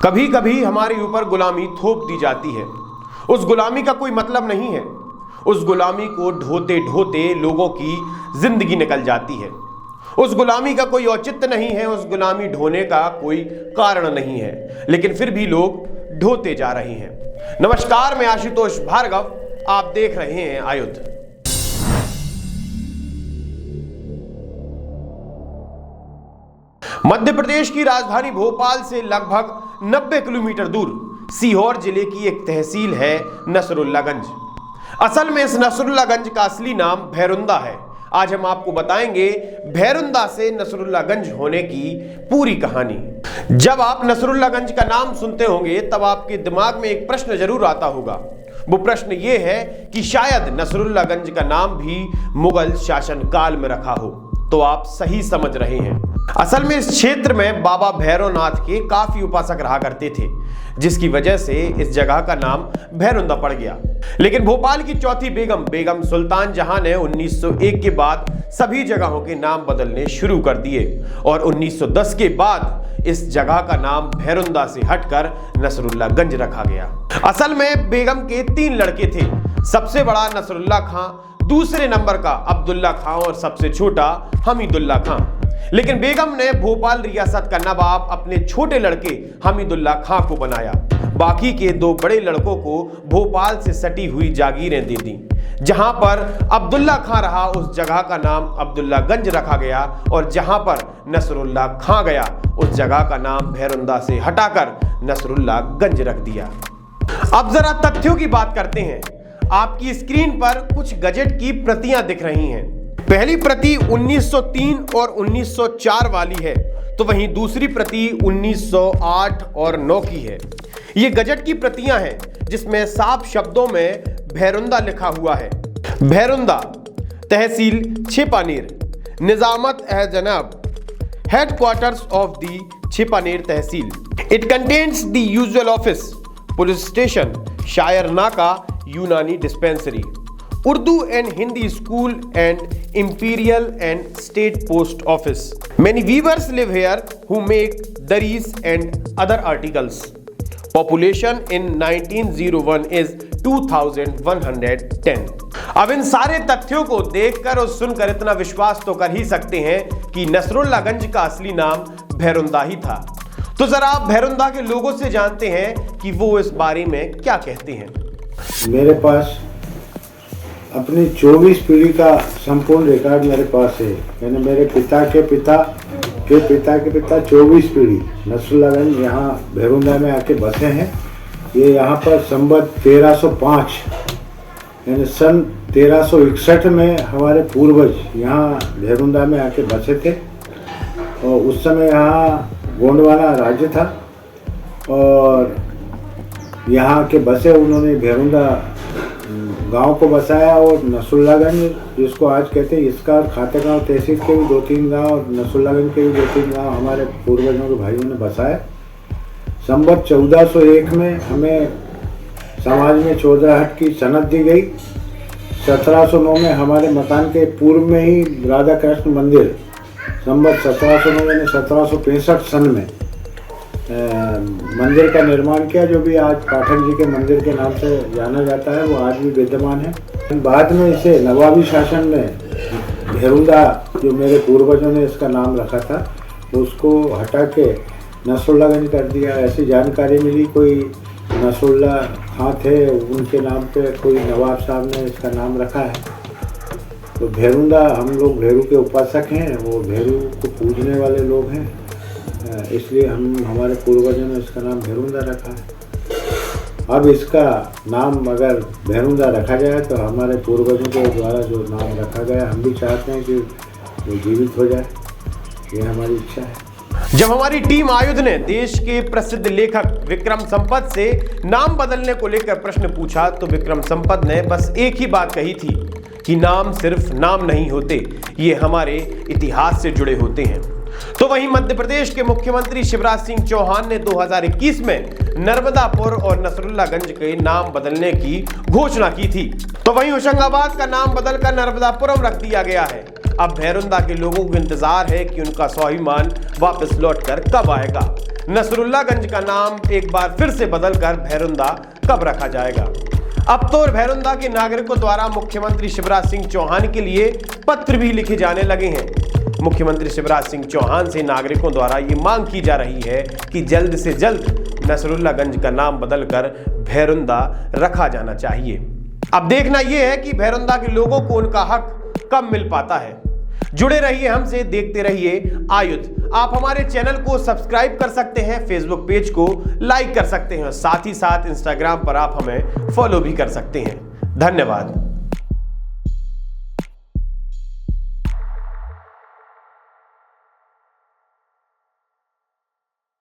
कभी कभी हमारे ऊपर गुलामी थोप दी जाती है। उस गुलामी का कोई मतलब नहीं है। उस गुलामी को ढोते ढोते लोगों की जिंदगी निकल जाती है। उस गुलामी का कोई औचित्य नहीं है, उस गुलामी ढोने का कोई कारण नहीं है, लेकिन फिर भी लोग ढोते जा रहे हैं। नमस्कार, मैं आशुतोष भार्गव, आप देख रहे हैं आयुध। मध्य प्रदेश की राजधानी भोपाल से लगभग 90 किलोमीटर दूर सीहोर जिले की एक तहसील है नसरुल्लागंज। असल में इस नसरुल्लागंज का असली नाम भैरुंदा है। आज हम आपको बताएंगे भैरुंदा से नसरुल्लागंज होने की पूरी कहानी। जब आप नसरुल्लागंज का नाम सुनते होंगे तब आपके दिमाग में एक प्रश्न जरूर आता होगा। वो प्रश्न ये है कि शायद नसरुल्लागंज का नाम भी मुगल शासन काल में रखा हो। तो आप सही समझ रहे हैं। असल में इस क्षेत्र में बाबा भैरवनाथ के काफी उपासक रहा करते थे, जिसकी वजह से इस जगह का नाम भैरुंदा पड़ गया। लेकिन भोपाल की चौथी बेगम सुल्तान जहां ने 1901 के बाद सभी जगहों के नाम बदलने शुरू कर दिए और 1910 के बाद इस जगह का नाम भैरुंदा से हटकर नसरुल्लागंज रखा गया। असल में बेगम के 3 लड़के थे। सबसे बड़ा नसरुल्ला खां, दूसरे नंबर का अब्दुल्ला खां और सबसे छोटा हमीदुल्ला खां। लेकिन बेगम ने भोपाल रियासत का नवाब अपने छोटे लड़के हमीदुल्ला खां को बनाया। बाकी के 2 बड़े लड़कों को भोपाल से सटी हुई जागीरें दे दी। जहां पर अब्दुल्ला खां रहा उस जगह का नाम अब्दुल्लागंज रखा गया और जहां पर नसरुल्ला खां गया उस जगह का नाम भैरुंदा से हटाकर नसरुल्लागंज रख दिया। अब जरा तथ्यों की बात करते हैं। आपकी स्क्रीन पर कुछ गजट की प्रतियां दिख रही हैं। पहली प्रति 1903 और 1904 वाली है, तो वहीं दूसरी प्रति 1908 और 9 की है। ये गजट की प्रतियां हैं जिसमें साफ शब्दों में भैरुंदा लिखा हुआ है। भैरुंदा तहसील छिपानेर, निजामत जनाब, headquarters of the Chhipaner tehsil. It contains the usual office, police station, शायर नाका, Unani dispensary, Urdu and Hindi school and imperial and state post office. Many weavers live here who make daris and other articles. Population in 1901 is 2110. अब इन सारे तथ्यों को देखकर और सुनकर इतना विश्वास तो कर ही सकते हैं कि नसरुल्लागंज का असली नाम भैरुंदा ही था। तो जरा आप भैरुंदा के लोगों से जानते हैं कि वो इस बारे में क्या कहते हैं। मेरे पास अपनी 24 पीढ़ी का संपूर्ण रिकॉर्ड मेरे पास है। यानी मेरे पिता के पिता के पिता के पिता 24 पीढ़ी नसरुल्लागंज यहाँ भैरुंदा में आके बसे हैं। ये यहाँ पर संवत 1305 यानी सन 1361 में हमारे पूर्वज यहाँ भैरुंदा में आके बसे थे और उस समय यहाँ गोंडवाना राज्य था और यहाँ के बसे उन्होंने भैरुंदा गांव को बसाया और नसरुल्लागंज जिसको आज कहते हैं इसका और खातेगांव तहसील के भी 2-3 गांव और नसरुल्लागंज के भी 2-3 गांव हमारे पूर्वजों के भाइयों ने बसाया। संवत 1401 में हमें समाज में चौधराहट की सनद दी गई। 1709 में हमारे मकान के पूर्व में ही राधा कृष्ण मंदिर संवत 1709 यानी 1765 सन में मंदिर का निर्माण किया, जो भी आज पाठक जी के मंदिर के नाम से जाना जाता है, वो आज भी विद्यमान है। बाद में इसे नवाबी शासन में भैरुंदा जो मेरे पूर्वजों ने इसका नाम रखा था उसको हटा के नसरुल्लागंज कर दिया। ऐसी जानकारी मिली कोई नसरुल्ला खां थे, उनके नाम पे कोई नवाब साहब ने इसका नाम रखा है। तो भैरुंदा, हम लोग भैरू के उपासक हैं, वो भैरू को पूजने वाले लोग हैं, इसलिए हमारे पूर्वजों ने इसका नाम भैरुंदा रखा है। अब इसका नाम अगर भैरुंदा रखा जाए तो हमारे पूर्वजों के द्वारा जो नाम रखा गया हम भी चाहते हैं कि वो जीवित हो जाए, ये हमारी इच्छा है। जब हमारी टीम आयुध ने देश के प्रसिद्ध लेखक विक्रम संपत से नाम बदलने को लेकर प्रश्न पूछा तो विक्रम संपत ने बस एक ही बात कही थी कि नाम सिर्फ नाम नहीं होते, ये हमारे इतिहास से जुड़े होते हैं। तो वहीं मध्य प्रदेश के मुख्यमंत्री शिवराज सिंह चौहान ने 2021 में नर्मदापुर और नसरुल्लागंज के नाम बदलने की घोषणा की थी। तो वहीं होशंगाबाद का नाम बदलकर नर्मदापुरम रख दिया गया है। अब भैरुंदा के लोगों को इंतजार है कि उनका स्वाभिमान वापस लौटकर कब आएगा। नसरुल्लागंज का नाम एक बार फिर से बदलकर भैरुंदा कब रखा जाएगा? अब तो भैरुंदा के नागरिकों द्वारा मुख्यमंत्री शिवराज सिंह चौहान के लिए पत्र भी लिखे जाने लगे हैं। मुख्यमंत्री शिवराज सिंह चौहान से नागरिकों द्वारा ये मांग की जा रही है कि जल्द से जल्द नसरुल्लागंज का नाम बदलकर भैरुंदा रखा जाना चाहिए। अब देखना यह है कि भैरुंदा के लोगों को उनका हक कब मिल पाता है। जुड़े रहिए हमसे, देखते रहिए आयुध। आप हमारे चैनल को सब्सक्राइब कर सकते हैं, फेसबुक पेज को लाइक कर सकते हैं और साथ ही साथ इंस्टाग्राम पर आप हमें फॉलो भी कर सकते हैं। धन्यवाद।